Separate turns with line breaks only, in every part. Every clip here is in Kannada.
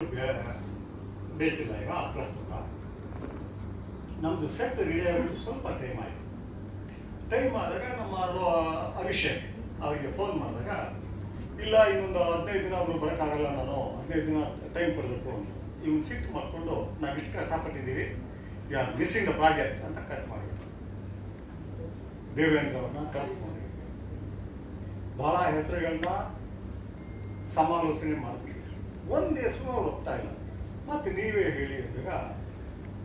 ಬೇಕಿಲ್ಲ ಈಗ ಪ್ರಸ್ತುತ ನಮ್ಮದು ಸೆಟ್ ರೆಡಿ ಆಗೋದು ಸ್ವಲ್ಪ ಟೈಮ್ ಆಯಿತು. ಟೈಮ್ ಆದಾಗ ನಮ್ಮ ಅಭಿಷೇಕ್ ಅವರಿಗೆ ಫೋನ್ ಮಾಡಿದಾಗ ಇಲ್ಲ ಇನ್ನೊಂದು 15 ದಿನ ಅವರು ಬರೋಕ್ಕಾಗಲ್ಲ, ನಾನು 15 ದಿನ ಟೈಮ್ ಕೊಡಬೇಕು ಅಂತ. ಇವನು ಸಿಟ್ಟು ಮಾಡಿಕೊಂಡು ನಾವು ಇಷ್ಟು ಕಷ್ಟಪಟ್ಟಿದ್ದೀವಿ, you are missing the project ಅಂತ ಕಟ್ ಮಾಡಿಬಿಟ್ಟು ದೇವೇಂದ್ರ ಅವ್ರನ್ನ ಕರೆಸ್ಕೊಂಡು ಭಾಳ ಹೆಸರುಗಳನ್ನ ಸಮಾಲೋಚನೆ ಮಾಡಿದ್ವಿ. ಒಂದು ಹೆಸರು ಅವ್ರು ಒಪ್ತಾ ಇಲ್ಲ. ಮತ್ತು ನೀವೇ ಹೇಳಿ ಅಂದಾಗ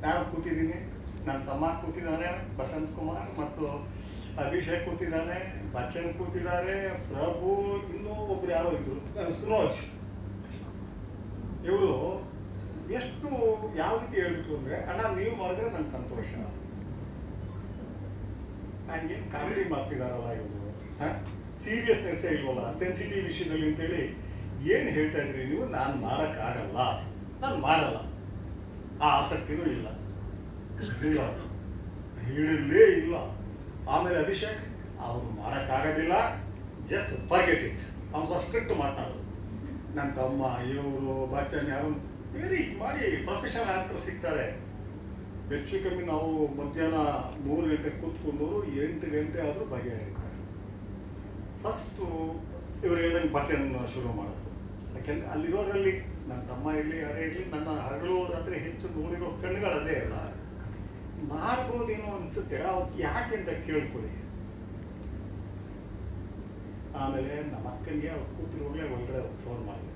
ನಾನು ಕೂತಿದ್ದೀನಿ, ನನ್ನ ತಮ್ಮ ಕೂತಿದ್ದಾನೆ ಬಸಂತ್ ಕುಮಾರ್, ಮತ್ತು ಅಭಿಷೇಕ್ ಕೂತಿದ್ದಾನೆ, ಬಚ್ಚನ್ ಕೂತಿದ್ದಾರೆ, ಪ್ರಭು, ಇನ್ನೂ ಒಬ್ರು ಯಾರೋ ಇದ್ರು ಸುನೋಜ್. ಇವರು ಎಷ್ಟು ಯಾವ ರೀತಿ ಹೇಳ್ಬಿಟ್ರು ಅಂದರೆ, ಅಣ್ಣ ನೀವು ಮಾಡಿದ್ರೆ ನಂಗೆ ಸಂತೋಷ, ನನಗೇನು ಕಾಮಿಡಿ ಮಾಡ್ತಿದ್ದಾರಲ್ಲ ಇವರು, ಸೀರಿಯಸ್ನೆಸ್ಸೇ ಇಲ್ವಲ್ಲ ಸೆನ್ಸಿಟಿವ್ ವಿಷಯದಲ್ಲಿ ಅಂತೇಳಿ ಏನು ಹೇಳ್ತಾ ಇದ್ರಿ ನೀವು, ನಾನು ಮಾಡೋಕ್ಕಾಗಲ್ಲ, ನಾನು ಮಾಡಲ್ಲ, ಆ ಆಸಕ್ತಿನೂ ಇಲ್ಲ ಇಲ್ಲ ಹಿಡಿಲೇ ಇಲ್ಲ. ಆಮೇಲೆ ಅಭಿಷೇಕ್ ಅವರು ಮಾಡೋಕ್ಕಾಗೋದಿಲ್ಲ, ಜಸ್ಟ್ ಫರ್ಗೆಟ್ ಇಟ್, ಅವ್ರು ಸ್ಟ್ರಿಕ್ಟ್ ಮಾತನಾಡೋದು. ನನ್ನ ತಮ್ಮ ಇವರು ಬಚ್ಚನ್ ಯಾರು ಬೇರೆ ಮಾಡಿ ಪ್ರೊಫೆಷನಲ್ ಆ್ಯಕ್ಟರ್ ಸಿಗ್ತಾರೆ. ಹೆಚ್ಚು ಕಮ್ಮಿ ನಾವು ಮಧ್ಯಾಹ್ನ 3 ಗಂಟೆಗೆ ಕೂತ್ಕೊಂಡವರು 8 ಗಂಟೆ ಆದರೂ ಬಗೆಹರಿತಾರೆ. ಫಸ್ಟು ಇವರು ಹೇಳ್ದಂಗೆ ಬಚ್ಚನ್ ಶುರು ಮಾಡೋದು. ಯಾಕೆಂದರೆ ಅಲ್ಲಿರೋರಲ್ಲಿ ನನ್ನ ತಮ್ಮ ಇರಲಿ ಯಾರೇ ಇರಲಿ, ನನ್ನ ಹಗಲು ರಾತ್ರಿ ಹೆಚ್ಚು ನೋಡಿರೋ ಕಣ್ಣುಗಳದೇ ಅಲ್ಲ, ಮಾಡ್ಬೋದೇನೋ ಅನಿಸುತ್ತೆ. ಅವ್ರು ಯಾಕೆ ಅಂತ ಕೇಳ್ಕೊಳ್ಳಿ. ಆಮೇಲೆ ನಮ್ಮ ಅಕ್ಕನಿಗೆ ಅವ್ರು ಕೂತಿರೋಗ್ಲೇ ಒಳಗಡೆ ಫೋನ್ ಮಾಡಿದೆ.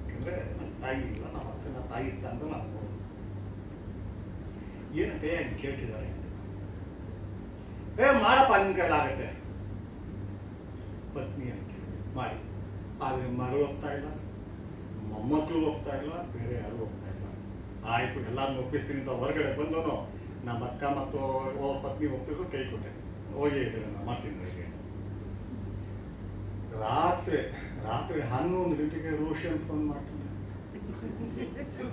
ಯಾಕಂದರೆ ನನ್ನ ತಾಯಿ ಇಲ್ಲ, ನಮ್ಮ ಅಕ್ಕನ ತಾಯಿ ಸ್ಥಾನದ ನಾನು ನೋಡೋದು. ಏನಂತೆ ಹಂಗೆ ಕೇಳ್ತಿದ್ದಾರೆ ಅಂತ. ಮಾಡಪ್ಪ ನಿನ್ನ ಕೈಲಾಗತ್ತೆ ಪತ್ನಿ ಅಂತ ಕೇಳಿದೆ, ಮಾಡಿ. ಆದರೆ ಮಗಳು ಹೋಗ್ತಾ ಇಲ್ಲ, ಮೊಮ್ಮಕ್ಕಳು ಹೋಗ್ತಾ ಇಲ್ಲ, ಬೇರೆ ಯಾರು ಹೋಗ್ತಾ ಇಲ್ಲ. ಆಯಿತು ಎಲ್ಲರನ್ನೂ ಒಪ್ಪಿಸ್ತೀನಿ ಅಂತ ಹೊರಗಡೆ ಬಂದವನು ನಮ್ಮ ಅಕ್ಕ ಮತ್ತು ಪತ್ನಿ ಒಪ್ಪಿದ್ರು, ಕೈ ಕೊಟ್ಟೆ, ಹೋಗಿ ಇದ್ದೇವೆ ನಾನು ಮಾಡ್ತೀನಿ ಬೆಳಿಗ್ಗೆ. ರಾತ್ರಿ 11 ಗಂಟೆಗೆ ರೋಷನ್ ಫೋನ್ ಮಾಡ್ತಾನೆ,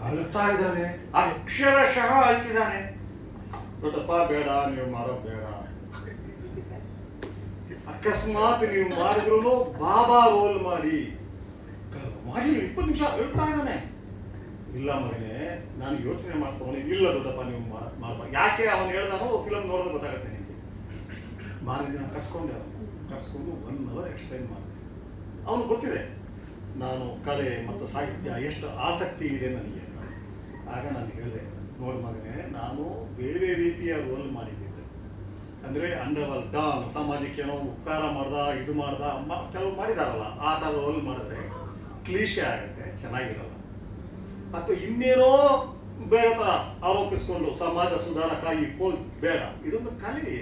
ಅಳ್ತಾ ಇದ್ದಾನೆ, ಅಕ್ಷರಶಃ ಅಳ್ತಿದ್ದಾನೆ. ದೊಡ್ಡಪ್ಪ ಬೇಡ, ನೀವು ಮಾಡೋದು ಬೇಡ, ಅಕಸ್ಮಾತ್ ನೀವು ಮಾಡಿದ್ರು ಬಾಬಾ ರೋಲ್ ಮಾಡಿ 20 ನಿಮಿಷ ಹೇಳ್ತಾ ಇದ್ದಾನೆ. ಇಲ್ಲ ಮಗನೇ, ನಾನು ಯೋಚನೆ ಮಾಡ್ಕೊಂಡು, ಇಲ್ಲ ದೊಡ್ಡಪ್ಪ ನೀವು ಮಾಡಬಾರ್ದು. ಯಾಕೆ ಅವನು ಹೇಳ್ದಾನೋ ಫಿಲಮ್ ನೋಡೋದು ಗೊತ್ತಾಗುತ್ತೆ ನಿಮಗೆ. ಮಾರನೇ ದಿನ ಕರ್ಸ್ಕೊಂಡು 1 ಅವರ್ ಎಕ್ಸ್ಪ್ಲೈನ್ ಮಾಡಿದೆ. ಅವನು ಗೊತ್ತಿದೆ ನಾನು ಕಲೆ ಮತ್ತು ಸಾಹಿತ್ಯ ಎಷ್ಟು ಆಸಕ್ತಿ ಇದೆ ನನಗೆ. ಆಗ ನಾನು ಹೇಳಿದೆ, ನೋಡಿ ಮಗನೇ, ನಾನು ಬೇರೆ ರೀತಿಯ ರೋಲ್ ಮಾಡಿದ್ದೆ. ಅಂದರೆ ಅಂಡರ್ವರ್ಲ್ಡ್ ಡಾನ್, ಸಮಾಜಕ್ಕೆ ಏನೋ ಉಪಕಾರ ಮಾಡ್ದ, ಇದು ಮಾಡ್ದ, ಕೆಲವು ಮಾಡಿದಾರಲ್ಲ, ಆ ಥರ ರೋಲ್ ಮಾಡಿದ್ರೆ ಕ್ಲೀಶೆ ಆಗುತ್ತೆ, ಚೆನ್ನಾಗಿರಲ್ಲ. ಮತ್ತು ಇನ್ನೇನೋ ಬೇರೆ ಥರ ಆರೋಪಿಸ್ಕೊಂಡು ಸಮಾಜ ಸುಧಾರಕ ಈ ಪೋಸ್ ಬೇಡ. ಇದೊಂದು ಕಲೆ.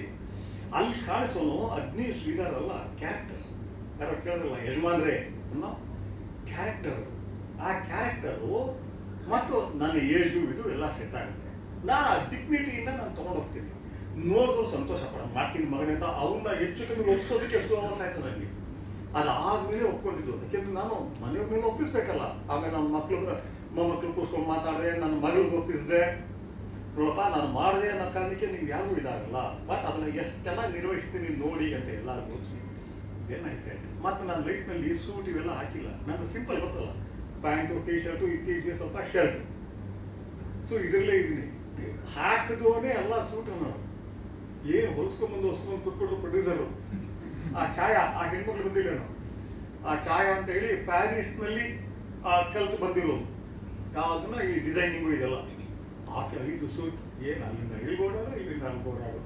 ಅಲ್ಲಿ ಕಾಣಿಸೋನು ಅಗ್ನಿ ಶ್ರೀಧರ್ ಅಲ್ಲ, ಕ್ಯಾರೆಕ್ಟರ್. ಯಾರೋ ಕೇಳಿದ್ರಲ್ಲ ಯಜಮಾನ್ರೇ ಅನ್ನೋ ಕ್ಯಾರೆಕ್ಟರ್. ಆ ಕ್ಯಾರೆಕ್ಟರು ಮತ್ತು ನನ್ನ ಏಜು ಇದು ಎಲ್ಲ ಸೆಟ್ ಆಗುತ್ತೆ. ನಾನು ಆ ಡಿಗ್ನಿಟಿಯಿಂದ ನಾನು ತೊಗೊಂಡೋಗ್ತೀನಿ. ನೋಡಿದ್ರು ಸಂತೋಷ ಪಡ, ಮಾಡ್ತೀನಿ ಮಗನಿಂದ ಅವನ್ನ ಹೆಚ್ಚು ಕಮ್ಮಿ ಒಪ್ಪಿಸೋದಕ್ಕೆ ಎಷ್ಟು ಅವರ್ಸ್ ಆಯ್ತು ನನಗೆ. ಅದಾದ್ಮೇಲೆ ಒಪ್ಕೊಂಡಿದ್ದು. ಯಾಕೆಂದ್ರೆ ನಾನು ಮನೆಯವ್ರ ಮೇಲೆ ಒಪ್ಪಿಸ್ಬೇಕಲ್ಲ. ಆಮೇಲೆ ನನ್ನ ಮೊಮ್ಮಕ್ಕಳು ಕೂರ್ಸ್ಕೊಂಡು ಮಾತಾಡಿದೆ, ನನ್ನ ಮಗಳಿಗೆ ಒಪ್ಪಿಸಿದೆ. ನೋಡಪ್ಪ ನಾನು ಮಾಡಿದೆ ಅನ್ನೋ ಕಾರಣಕ್ಕೆ ನೀವು ಯಾರಿಗೂ ಇದಾಗಲ್ಲ, ಬಟ್ ಅದನ್ನು ಎಷ್ಟು ಚೆನ್ನಾಗಿ ನಿರ್ವಹಿಸ್ತೀನಿ ನೋಡಿ ಅಂತ ಎಲ್ಲರಿಗೂ ಒಪ್ಪಿಸಿ. ಇದೇನು ಸೆಟ್. ಮತ್ತು ನನ್ನ ಲೈಫ್ನಲ್ಲಿ ಸೂಟ್ ಇವೆಲ್ಲ ಹಾಕಿಲ್ಲ. ನಾನು ಸಿಂಪಲ್ ಗೊತ್ತಲ್ಲ, ಪ್ಯಾಂಟು ಟೀ ಶರ್ಟು, ಇತ್ತೀಚೆಗೆ ಸ್ವಲ್ಪ ಶರ್ಟ್. ಸೊ ಇದರಲ್ಲೇ ಇದ್ದೀನಿ. ಹಾಕಿದವನೇ ಎಲ್ಲ ಸೂಟು. ನಾವು ಏನು ಹೊಲ್ಸ್ಕೊಂಡ್ಬಂದು ಕೊಟ್ಬಿಟ್ರು ಪ್ರೊಡ್ಯೂಸರು. ಆ ಛಾಯಾ, ಆ ಹೆಣ್ಮಕ್ಳು ಬಂದಿಲ್ಲೇನೋ, ಆ ಛಾಯಾ ಅಂತ ಹೇಳಿ ಪ್ಯಾರಿಸ್ನಲ್ಲಿ ಕಲಿತು ಬಂದಿರೋದು. ಯಾವುದನ್ನ ಈ ಡಿಸೈನಿಂಗು ಇದೆಲ್ಲ ಆಕೆ 5 ಸೂಟ್. ಏನು ಅಲ್ಲಿಂದ ಇಲ್ಲಿ ಓಡಾಡು, ಇಲ್ಲಿಂದ ಅಲ್ಲಿ ಓಡಾಡು.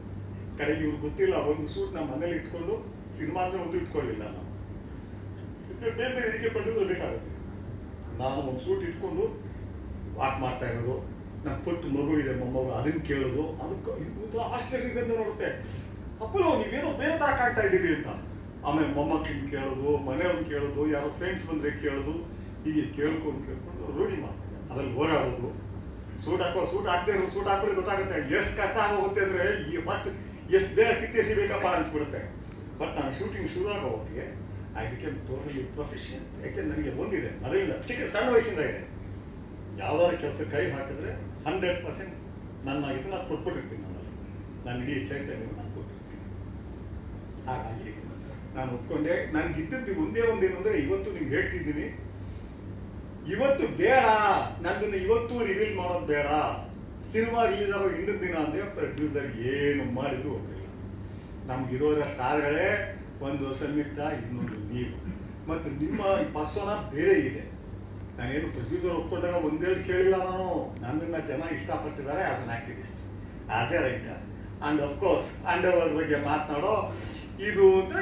ಕಡೆಗೆ ಇವ್ರು ಗೊತ್ತಿಲ್ಲ, ಒಂದು ಸೂಟ್ ನಮ್ಮ ಮನೇಲಿ ಇಟ್ಕೊಂಡು ಸಿನಿಮಾ ಅಂದರೆ ಒಂದು ಇಟ್ಕೊಳ್ಳಿಲ್ಲ ನಾವು. ಬೇರೆ ಬೇರೆ ಇದಕ್ಕೆ ಪ್ರೊಡ್ಯೂಸರ್ ಬೇಕಾಗುತ್ತೆ. ನಾನು ಒಂದು ಸೂಟ್ ಇಟ್ಕೊಂಡು ವಾಕ್ ಮಾಡ್ತಾ ಇರೋದು, ನನ್ನ ಪುಟ್ಟು ಮಗು ಇದೆ, ಮೊಮ್ಮಗು, ಅದನ್ನು ಕೇಳೋದು. ಅದಕ್ಕೆ ಇದು ಆಶ್ಚರ್ಯದಿಂದ ನೋಡುತ್ತೆ, ಅಪ್ಪಲು ನೀವೇನೋ ಬೇರೆ ಥರ ಕಾಣ್ತಾ ಇದ್ದೀರಿ ಅಂತ. ಆಮೇಲೆ ಮೊಮ್ಮಕ್ಕಳನ್ನ ಕೇಳೋದು, ಮನೆಯವ್ರನ್ನ ಕೇಳೋದು, ಯಾರೋ ಫ್ರೆಂಡ್ಸ್ ಬಂದರೆ ಕೇಳೋದು. ಹೀಗೆ ಕೇಳ್ಕೊಂಡು ರೂಢಿ ಮಾಡ್ತಾರೆ. ಅದ್ರಲ್ಲಿ ಓಡಾಡೋದು, ಸೂಟ್ ಹಾಕದೇ ಇರೋ ಸೂಟ್ ಹಾಕಿದ್ರೆ ಗೊತ್ತಾಗುತ್ತೆ ಎಷ್ಟು ಕಷ್ಟ ಆಗೋಗುತ್ತೆ. ಅಂದರೆ ಈ ಫಸ್ಟ್ ಎಷ್ಟು ಬೇಗ ಕಿತ್ತೆಸಿಬೇಕಪ್ಪ ಅನಿಸ್ಬಿಡುತ್ತೆ. ಬಟ್ ನಾನು ಶೂಟಿಂಗ್ ಶುರು ಆಗೋ ಹೊತ್ತಿಗೆ ಐ ಬಿಕೇಮ್ ಟೋಟಲಿ ಪ್ರೊಫೆಷನ್. ಯಾಕೆಂದ್ರೆ ನನಗೆ ಒಂದಿದೆ, ಅದರಿಂದ ಸಣ್ಣ ವಯಸ್ಸಿಂದ ಇದೆ. ಯಾವುದಾದ್ರು ಕೆಲಸ ಕೈ ಹಾಕಿದ್ರೆ 100% ನನ್ನ ಇದನ್ನು ಕೊಟ್ಬಿಟ್ಟಿರ್ತೀನಿ. ನಾನು ಇಡೀ ಚೈತನ್ಯವನ್ನು ನಾನು ಕೊಟ್ಟಿರ್ತೀನಿ. ಹಾಗಾಗಿ ನಾನು ಒಪ್ಕೊಂಡೆ. ನನಗಿದ್ದದ್ದು ಒಂದೇ ಒಂದೇನು ಅಂದರೆ, ಇವತ್ತು ನಿಮ್ಗೆ ಹೇಳ್ತಿದ್ದೀನಿ, ಇವತ್ತು ಬೇಡ, ನಂದನ್ನು ಇವತ್ತು ರಿವೀಲ್ ಮಾಡೋದು ಬೇಡ. ಸಿನಿಮಾ ರಿಲೀಸ್ ಆಗೋ ಹಿಂದಿನ ದಿನ ಅಂದರೆ ಪ್ರೊಡ್ಯೂಸರ್ ಏನು ಮಾಡಿದ್ರು ಹೋಗಿಲ್ಲ. ನಮ್ಗಿರೋರ ಸ್ಟಾರ್ಗಳೇ ಒಂದು ಸಂಯುಕ್ತ, ಇನ್ನೊಂದು ನೀವು, ಮತ್ತು ನಿಮ್ಮ ಪರ್ಸೋನ ಬೇರೆ ಇದೆ. ನಾನೇನು ಪ್ರೊಡ್ಯೂಸರ್ ಒಪ್ಕೊಂಡಾಗ ಒಂದೆರಡು ಕೇಳಿಲ್ಲ ನಾನು. ನನ್ನನ್ನು ಜನ ಇಷ್ಟಪಟ್ಟಿದ್ದಾರೆ as an activist, as a writer. And of course underworld ಬಗ್ಗೆ ಮಾತನಾಡೋ ಇದು ಅಂತ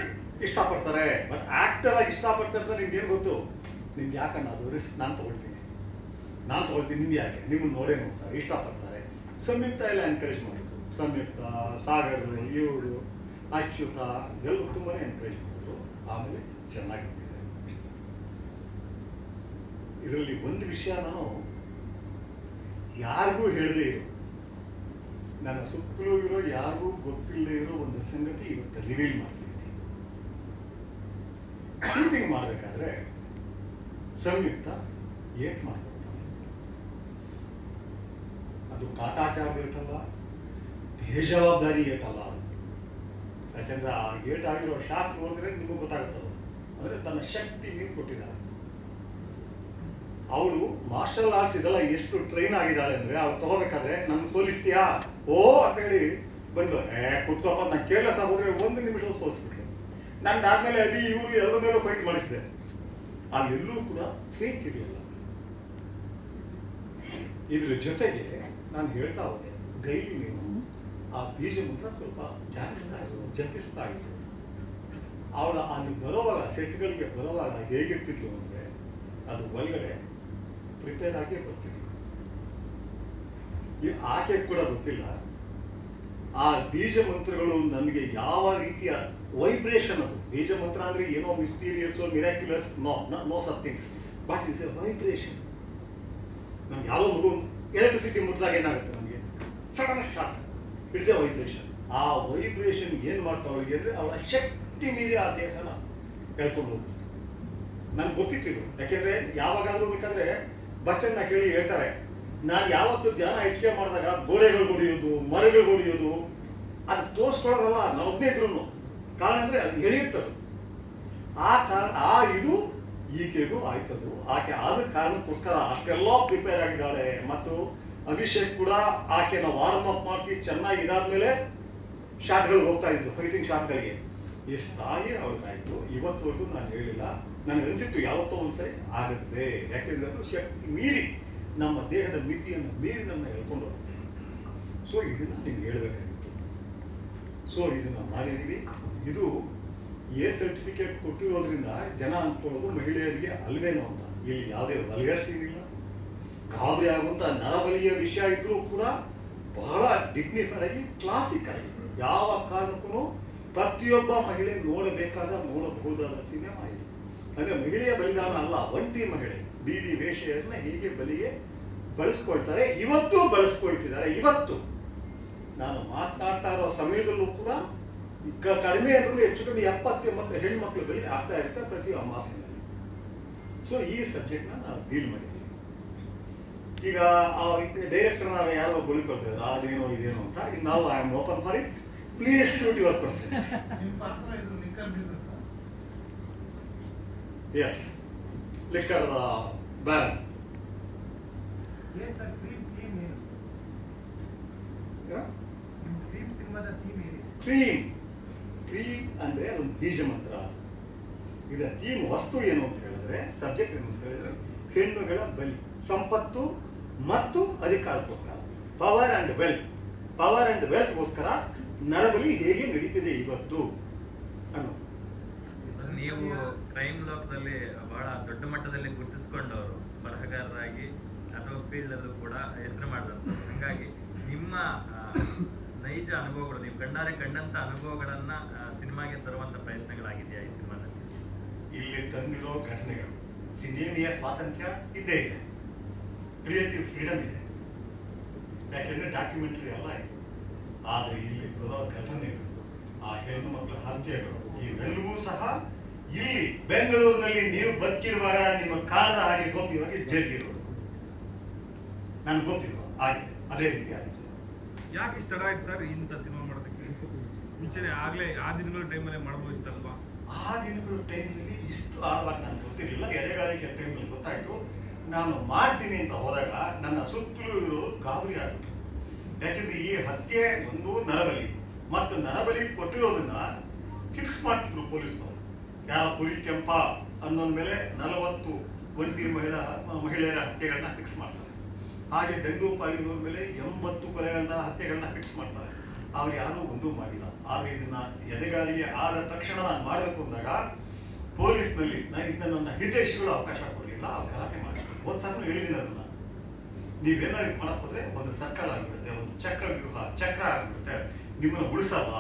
ಇಷ್ಟಪಡ್ತಾರೆ. ಬಟ್ ಆ್ಯಕ್ಟರ್ ಆಗಿ ಇಷ್ಟಪಡ್ತಿರ್ತಾರೆ. ನಿಮ್ಗೇನು ಗೊತ್ತು? ನಿಮ್ಗೆ ಯಾಕಣ್ಣ ಅದು ರಿಸ್ಕ್ ನಾನು ತೊಗೊಳ್ತೀನಿ ನಿಮ್ಗೆ ಯಾಕೆ? ನಿಮ್ಮನ್ನು ನೋಡೇ ನೋಡ್ತಾರೆ, ಇಷ್ಟಪಡ್ತಾರೆ. ಸಂಯುಕ್ತ ಎಲ್ಲ ಎನ್ಕರೇಜ್ ಮಾಡಿದ್ರು. ಸಂಯುಕ್ತ, ಸಾಗರ್, ಇವರು, ಅಚ್ಯುತ ಎಲ್ಲರೂ ತುಂಬಾ ಎನ್ಕರೇಜ್ ಮಾಡಿದ್ರು. ಆಮೇಲೆ ಚೆನ್ನಾಗಿದೆ. ಇದರಲ್ಲಿ ಒಂದು ವಿಷಯ ನಾನು ಯಾರಿಗೂ ಹೇಳದೇ ಇರೋ, ನನ್ನ ಸುತ್ತಲೂ ಇರೋ ಯಾರಿಗೂ ಗೊತ್ತಿಲ್ಲದೆ ಇರೋ ಒಂದು ಸಂಗತಿ ಇವತ್ತು ರಿವೀಲ್ ಮಾಡ್ತಿದ್ದೀನಿ. ಶೂಟಿಂಗ್ ಮಾಡಬೇಕಾದ್ರೆ ಸಂಯುಕ್ತ ಏಟ್ ಮಾಡ್ಕೊಳ್ತಾನೆ. ಅದು ಕಾಟಾಚಾರ ಏಟಲ್ಲ, ಬೇಜವಾಬ್ದಾರಿ ಏಟಲ್ಲ. ಯಾಕೆಂದ್ರೆ ಆ ಏಟ್ ಆಗಿರೋ ಶಾಕ್ ನೋಡಿದ್ರೆ ನಿಮಗೆ ಗೊತ್ತಾಗುತ್ತದೆ. ಅಂದರೆ ತನ್ನ ಶಕ್ತಿ ನೀವು ಕೊಟ್ಟಿದ್ದಾರೆ. ಅವಳು ಮಾರ್ಷಲ್ ಆರ್ಟ್ಸ್ ಇದೆಲ್ಲ ಎಷ್ಟು ಟ್ರೈನ್ ಆಗಿದ್ದಾಳೆ ಅಂದರೆ, ಅವ್ಳು ತಗೋಬೇಕಾದ್ರೆ ನನ್ನ ಸೋಲಿಸ್ತೀಯಾ ಓ ಅಂತೇಳಿ ಬಂದು ಕುತ್ಕೋಪ ನಾನು ಕೇರ್ಲೆಸ್ ಆಗೋದ್ರೆ 1 ನಿಮಿಷದಲ್ಲಿ ಸೋಲಿಸ್ಬಿಟ್ರು. ನಂದಾದ್ಮೇಲೆ ಅದಿ ಇವರು ಎಲ್ಲರ ಮೇಲೂ ಫೈಟ್ ಮಾಡಿಸಿದೆ. ಅಲ್ಲೆಲ್ಲೂ ಕೂಡ ಫೇಕ್ ಇರಲಿಲ್ಲ. ಇದ್ರ ಜೊತೆಗೆ ನಾನು ಹೇಳ್ತಾ ಹೋದೆ, ಡೈಲಿ ನೀವು ಆ ಬೀಜ ಮಂತ್ರ ಸ್ವಲ್ಪ ಜಪಿಸ್ತಾ ಇದ್ರು. ಅವಳ ಅಲ್ಲಿ ಬರೋವಾಗ, ಸೆಟ್ಗಳಿಗೆ ಬರೋವಾಗ ಹೇಗಿರ್ತಿದ್ಲು ಅಂದರೆ, ಅದು ಒಳಗಡೆ ಪ್ರಿಪೇರ್ ಆಗಿ ಬರ್ತಿದ್ಲು. ಆಕೆ ಕೂಡ ಗೊತ್ತಿಲ್ಲ ಆ ಬೀಜ ಮಂತ್ರಗಳು ನಮಗೆ ಯಾವ ರೀತಿಯ ವೈಬ್ರೇಷನ್. ಅದು ಬೀಜ ಮಂತ್ರ ಅಂದರೆ ಏನೋ mysterious miraculous, no such things, but it's a vibration. ನಮ್ಗೆ ಯಾವ ಮಗು ಎಲೆಕ್ಟ್ರಿಸಿಟಿ ಮುಟ್ಟಿದಾಗ ಏನಾಗುತ್ತೆ? ನಮಗೆ sudden shock. It's a vibration. ಆ ವೈಬ್ರೇಷನ್ ಏನು ಮಾಡ್ತಾವಳಿಗೆ ಅಂದರೆ ಅವಳ ಶಕ್ತಿ ಮೀರಿ ಆ ದೇಹನ ಹೇಳ್ಕೊಂಡು ಹೋಗ್ತದೆ. ನನ್ಗೆ ಗೊತ್ತಿತ್ತು. ಯಾಕೆಂದರೆ ಯಾವಾಗಾದ್ರೂ ಬೇಕಾದ್ರೆ ಬಚ್ಚನ್ನ ಕೇಳಿ ಹೇಳ್ತಾರೆ, ನಾನು ಯಾವತ್ತು ಧ್ಯಾನ ಹೆಚ್ಚಿಗೆ ಮಾಡಿದಾಗ ಗೋಡೆಗಳು ಹೊಡೆಯೋದು, ಮರಗಳು ಹೊಡೆಯೋದು, ಅದು ತೋರಿಸ್ಕೊಳ್ಳೋದಲ್ಲ ನಾನೊಬ್ಬನೇ ಇದ್ರು. ಕಾರಣ ಅಂದರೆ ಅದು ಎಳೆಯುತ್ತದೆ. ಆ ಕಾರಣ ಇದು ಈಕೆಗೂ ಆಯ್ತದು. ಆಕೆ ಆದ ಕಾರಣಕ್ಕೋಸ್ಕರ ಅಷ್ಟೆಲ್ಲ ಪ್ರಿಪೇರ್ ಆಗಿದ್ದಾಳೆ. ಮತ್ತು ಅಭಿಷೇಕ್ ಕೂಡ ಆಕೆನ ವಾರ್ಮ್ ಅಪ್ ಮಾಡಿಸಿ ಚೆನ್ನಾಗಿ ಇದಾದ್ಮೇಲೆ ಶಾಟ್ಗಳು ಹೋಗ್ತಾ ಇದ್ದು, ಫೈಟಿಂಗ್ ಶಾಟ್ಗಳಿಗೆ. ಎಷ್ಟಾಗಿ ಅವಳಿಗಾಯಿತು. ಇವತ್ತವರೆಗೂ ನಾನು ಹೇಳಿಲ್ಲ. ನನಗೆ ಅನಿಸಿತ್ತು ಯಾವತ್ತೋ ಒಂದ್ಸರಿ ಆಗುತ್ತೆ. ಯಾಕೆಂದ್ರೆ ಅದು ಶಕ್ತಿ ಮೀರಿ, ನಮ್ಮ ದೇಹದ ಮಿತಿಯನ್ನು ಮೀರಿ ನಮ್ಮ ಹೇಳ್ಕೊಂಡು ಹೋಗುತ್ತೆ. ಸೊ ಇದನ್ನು ನಿಮ್ಗೆ ಹೇಳಬೇಕಾಗಿತ್ತು. ಸೊ ಇದನ್ನು ಮಾಡಿದ್ದೀವಿ. ಇದು ಎ ಸರ್ಟಿಫಿಕೇಟ್ ಕೊಟ್ಟಿರೋದ್ರಿಂದ ಜನ ಅಂದ್ಕೊಳ್ಳೋದು ಮಹಿಳೆಯರಿಗೆ ಅಲ್ವೇನೋ ಅಂತ. ಇಲ್ಲಿ ಯಾವುದೇ ವಲ್ಗರ್ ಸೀನ್ ಇಲ್ಲ, ಗಾಬರಿ ಆಗುವಂಥ ನರಬಲಿಯ ವಿಷಯ ಇದ್ರೂ ಕೂಡ ಬಹಳ ಡಿಗ್ನಿಫೈಡ್ ಆಗಿ ಕ್ಲಾಸಿಕ್ ಆಗಿ ಯಾವ ಕಾರಣಕ್ಕೂ ಪ್ರತಿಯೊಬ್ಬ ಮಹಿಳೆ ನೋಡಬಹುದಾದ ಸಿನಿಮಾ ಇದು. ಅಂದರೆ ಮಹಿಳೆಯ ಬಲಿದಾನ ಅಲ್ಲ, ಒಂಟಿ ಮಹಿಳೆ ಬೀದಿ ವೇಷೆಯನ್ನ ಹೇಗೆ ಬಲಿಗೆ ಬಳಸ್ಕೊಳ್ತಾರೆ, ಇವತ್ತು ಬಳಸ್ಕೊಳ್ತಿದ್ದಾರೆ. ಇವತ್ತು ನಾನು ಮಾತನಾಡ್ತಾ ಇರೋ ಸಮಯದಲ್ಲೂ ಕೂಡ ಕಡಿಮೆ ಅಂದ್ರೂ ಹೆಚ್ಚು ಕಡಿಮೆ 70-80 ಹೆಣ್ಮಕ್ಳು ಬಲಿ ಆಗ್ತಾ ಇರ್ತಾರೆ ಪ್ರತಿ ಅಮಾವಾಸ್ಯೆಯಲ್ಲಿ. ಸೊ ಈ ಸಬ್ಜೆಕ್ಟ್ನ ನಾವು ಡೀಲ್ ಮಾಡಿದ್ದೀವಿ. ಈಗ ಆ ಡೈರೆಕ್ಟರ್ ನಾವು ಯಾರೋ ಬಳಿಕೊಳ್ತಿದ್ರು ಅದೇನೋ ಇದೇನೋ ಅಂತ. ಈಗ ನಾವು I am open for it. Please shoot your questions. Yes, liquor baron. ಕ್ರೀಮ್ ಅಂದ್ರೆ ಅದೊಂದು ಬೀಜ ಮಂತ್ರ. ಇದರ ಥೀಮ್ ವಸ್ತು ಏನು ಅಂತ ಹೇಳಿದ್ರೆ, ಸಬ್ಜೆಕ್ಟ್ ಏನು ಅಂತ ಹೇಳಿದ್ರೆ, ಹೆಣ್ಣುಗಳ ಬಲಿ, ಸಂಪತ್ತು ಮತ್ತು ಅಧಿಕಾರಕ್ಕೋಸ್ಕರ, ಪವರ್ ಅಂಡ್ ವೆಲ್ತ್ಗೋಸ್ಕರ ನರಬಲಿ ಹೇಗೆ ನಡೀತಿದೆ ಇವತ್ತು ಅನ್ನೋದು.
ನೀವು ಕ್ರೈಮ್ ಲೋಕದಲ್ಲಿ ಬಹಳ ದೊಡ್ಡ ಮಟ್ಟದಲ್ಲಿ ಗುರುತಿಸಿಕೊಂಡವರು, ಬರಹಗಾರರಾಗಿ ಅಥವಾ ಫೀಲ್ಡ್ ಅಲ್ಲೂ ಕೂಡ ಹೆಸರು ಮಾಡಿದಂತ. ಹಾಗಾಗಿ ನಿಮ್ಮ ನೈಜ ಅನುಭವಗಳು, ನೀವು ಕಣ್ಣಾರೆ ಕಂಡಂತ ಅನುಭವಗಳನ್ನ ಸಿನಿಮಾಗೆ ತರುವಂತ ಪ್ರಯತ್ನಗಳಾಗಿದೆಯಾ ಈ ಸಿನಿಮಾದಲ್ಲಿ?
ಇಲ್ಲಿ ತಂದಿರೋ ಘಟನೆಗಳು, ಸಿನಿಮೆಯ ಸ್ವಾತಂತ್ರ್ಯ ಇದ್ದೇ ಇದೆ, ಕ್ರಿಯೇಟಿವ್ ಫ್ರೀಡಮ್ ಇದೆ, ಯಾಕೆಂದ್ರೆ ಡಾಕ್ಯುಮೆಂಟರಿ ಎಲ್ಲ ಇದೆ. ಆದರೆ ಇಲ್ಲಿ ಬರೋ ಘಟನೆಗಳು, ಆ ಹೆಣ್ಣು ಮಕ್ಕಳ ಹತ್ಯೆಗಳು, ಇವೆಲ್ಲವೂ ಸಹ ಇಲ್ಲಿ ಬೆಂಗಳೂರಿನಲ್ಲಿ ನೀವು ಬದುಕಿರುವಾಗ ನಿಮ್ಮ ಕಾಣದ ಹಾಗೆ ಗೋಪ್ಯವಾಗಿ ಜರುಗಿರೋದು ನನ್ಗೆ ಗೊತ್ತಿರುವ ಆಗಿದೆ. ಅದೇ ರೀತಿ ಆಗಿದೆ.
ಯಾಕೆ ಇಷ್ಟ ಆಯ್ತು ಸರ್ ಇಂಥ ಸಿನಿಮಾ ಮಾಡೋದಕ್ಕೆ? ಮುಂಚೆನೆ ಆಗ್ಲೇ ಆ ದಿನಗಳ ಟೈಮಲ್ಲೇ ಮಾಡ್ಬೋದಿತ್ತಲ್ವಾ?
ಆ ದಿನಗಳ ಟೈಮ್ನಲ್ಲಿ ಇಷ್ಟು ಆಳವಾಗಿ ನನಗೆ ಗೊತ್ತಿರಲಿಲ್ಲ. ಎದೆಗಾರಿಕೆ ಟೈಮಲ್ಲಿ ಗೊತ್ತಾಯ್ತು. ನಾನು ಮಾಡ್ತೀನಿ ಅಂತ ಹೋದಾಗ ನನ್ನ ಸುತ್ತಲೂ ಇರೋರು ಗಾಬರಿ ಆಗ್ಬಿಟ್ಟು. ಯಾಕೆಂದ್ರೆ ಈ ಹತ್ಯೆ ಒಂದು ನರಬಲಿ, ಮತ್ತು ನರಬಲಿ ಕೊಟ್ಟಿರೋದನ್ನ ಫಿಕ್ಸ್ ಮಾಡ್ತಿದ್ರು ಪೊಲೀಸ್ನವರು. ಯಾರ ಪುರಿ ಕೆಂಪ ಅನ್ನೋದ ಮೇಲೆ 40 ಒಂಟಿ ಮಹಿಳೆಯರ ಹತ್ಯೆಗಳನ್ನ ಫಿಕ್ಸ್ ಮಾಡ್ತಾರೆ. ಹಾಗೆ ದಂಡುಪಾಳ್ಯದವ್ರ ಮೇಲೆ 80 ಹತ್ಯೆಗಳನ್ನ ಫಿಕ್ಸ್ ಮಾಡ್ತಾರೆ. ಅವ್ರು ಯಾರೂ ಒಂದೂ ಮಾಡಿಲ್ಲ. ಆದರೆ ಇದನ್ನ ಎದೆಗಾರಿಗೆ ಆದ ತಕ್ಷಣ ನಾನು ಮಾಡಬೇಕು ಅಂದಾಗ ಪೊಲೀಸ್ನಲ್ಲಿ ಇದನ್ನ ನನ್ನ ಹಿತೈಷಿಗಳು ಅವಕಾಶ ಕೊಡಲಿಲ್ಲ. ಅವ್ರು ಗಲಾಟೆ ಮಾಡಿದ್ರು. ಒಂದು ಸಲ ಹೇಳಿದ್ದೀನಿ ಅದನ್ನ, ನೀವೇನಾದ್ರು ಮಾಡಕ್ ಹೋದ್ರೆ ಒಂದು ಸರ್ಕಲ್ ಆಗ್ಬಿಡುತ್ತೆ, ಒಂದು ಚಕ್ರ ಆಗ್ಬಿಡುತ್ತೆ, ನಿಮ್ಮನ್ನ ಉಳಿಸಲ್ಲ.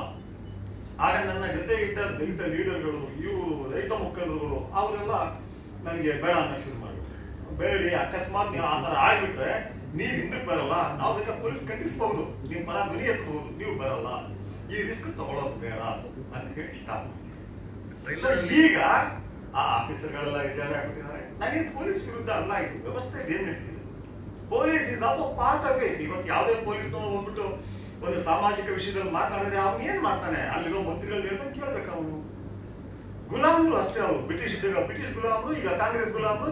ಆಗ ನನ್ನ ಜೊತೆ ಇದ್ದ ದಲಿತ ಲೀಡರ್ಗಳು, ಇವರು ರೈತ ಮುಖಂಡರುಗಳು ಅವರೆಲ್ಲ ನನಗೆ ಬೇಡ ಅನ್ನೋ ಶುರು ಮಾಡಿಬಿಟ್ರೆ, ಬೇಡಿ ಅಕಸ್ಮಾತ್ ನೀವು ಆ ಥರ ಆಗ್ಬಿಟ್ರೆ ನೀವು ಹಿಂದಕ್ಕೆ ಬರಲ್ಲ, ನಾವು ಬೇಕಾದ್ರೆ ಪೊಲೀಸ್ ಖಂಡಿಸ್ಬಹುದು, ನೀವು ಪರ ಧ್ವನಿ ಎತ್ತಬಹುದು, ನೀವು ಬರಲ್ಲ, ಈ ರಿಸ್ಕ್ ತಗೊಳ್ಳೋದು ಬೇಡ ಅಂತ ಹೇಳಿ ಸ್ಟಾಪ್ ಮಾಡಿಸಿ. ಈಗ ಆ ಆಫೀಸರ್ಗಳೆಲ್ಲ ಇದ್ದಾರೆ ಆಗ್ಬಿಟ್ಟಿದ್ದಾರೆ. ನನಗೆ ಪೊಲೀಸ್ ವಿರುದ್ಧ ಅಲ್ಲ, ಇದು ವ್ಯವಸ್ಥೆ ಏನ್ ನಡೀತಿದೆ. Police is also part of it. ಇವತ್ತು ಯಾವುದೇ ಪೊಲೀಸ್ನವನು ಹೋಗ್ಬಿಟ್ಟು ಒಂದು ಸಾಮಾಜಿಕ ವಿಷಯದಲ್ಲಿ ಮಾತಾಡಿದ್ರೆ ಅವನು ಏನ್ ಮಾಡ್ತಾನೆ? ಅಲ್ಲಿರೋ ಮಂತ್ರಿಗಳು ಹೇಳ್ದಂಗೆ ಕೇಳ್ಬೇಕು. ಅವನು ಗುಲಾಮರು ಅಷ್ಟೇ. ಅವರು ಬ್ರಿಟಿಷ್ ಗುಲಾಮರು, ಈಗ ಕಾಂಗ್ರೆಸ್ ಗುಲಾಮರು,